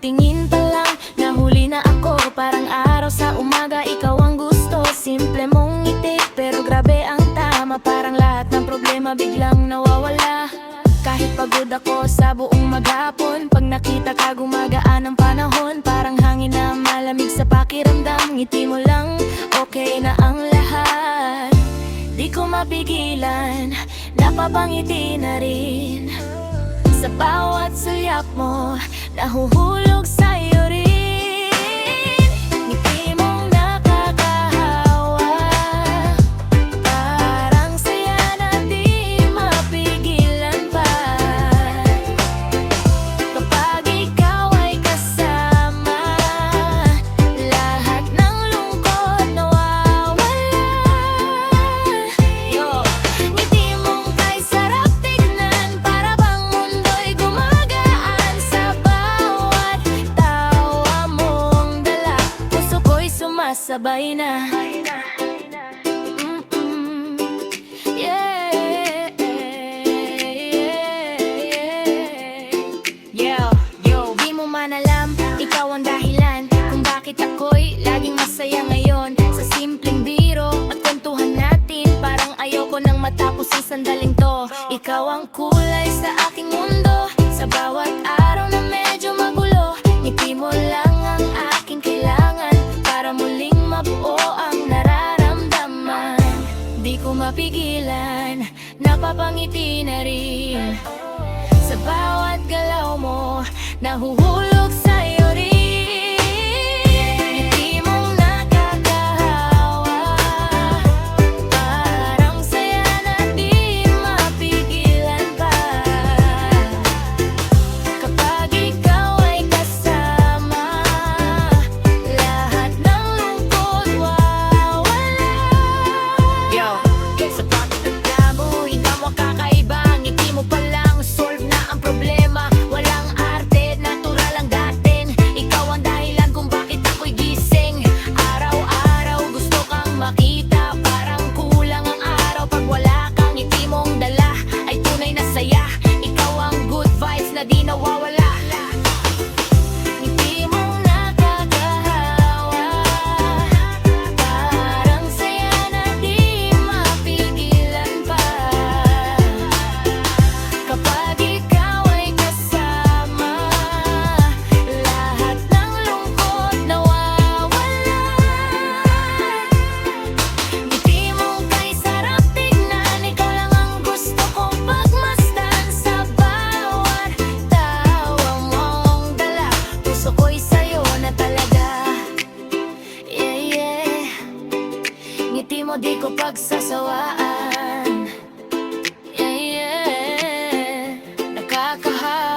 tingin pa lang, nahuli na ako. Parang araw sa umaga, ikaw ang gusto. Simple mong ngiti, pero grabe ang tama. Parang lahat ng problema biglang nawawala. Kahit pagod ako sa buong maghapon, pag nakita ka gumagaan ang panahon. Parang hangin na malamig sa pakiramdam. Ngiti mo lang, okay na ang lahat. Di ko mapigilan, napapangiti na rin. Sa bawat sulyap mo, nahuhulog sa'yo rin. Ngiti mong nakakahawa, parang saya na di mapigilan pa. Kapag ikaw ay kasama, lahat ng lungkot nawawala. Yo, ngiti mong kay sarap tignan, para bang mundo'y gumagaan. Sa bawat tawa mong dala, puso ko'y sumasabay na. Di mo man alam, ikaw ang dahilan kung bakit ako'y laging masaya ngayon. Sa simpleng biro at kwentuhan natin, parang ayoko nang matapos ang sandaling to. Ikaw ang kulay sa aking mundo, sa bawat araw na medyo magulo. Ngiti mo lang ang aking kailangan, para muling mabuo ang nararamdaman. Di ko mapigilan, napapangiti na rin. Sa bawat galaw mo, nahuhulog sa'yo rin. Ngiti mong nakakahawa, parang saya na di mapigilan pa. Kapag ikaw ay kasama, lahat ng lungkot wawala. Yo, sa pagtanda mo, ikaw ang kakaiba. Ngiti mo pa lang, solve na ang problema. Walang arte, natural ang dating. Ikaw ang dahilan kung bakit ako'y gising. Araw-araw gusto kang makita, parang kulang ang araw pag wala kang. Ngiti mong dala ay tunay na saya. Ikaw ang good vibes na di nawawala. Ngiti mong nakakahawa, parang saya na di mapigilan pa. Kapag ikaw ay kasama, lahat ng lungkot nawawala. Ngiti mong kay sarap tignan, ikaw lang ang gusto kong pagmasdan. Sa bawat tawa mong dala, puso ko'y sa'yo na talaga. Ngiti mo di ko pagsasawaan. Nakakahawa.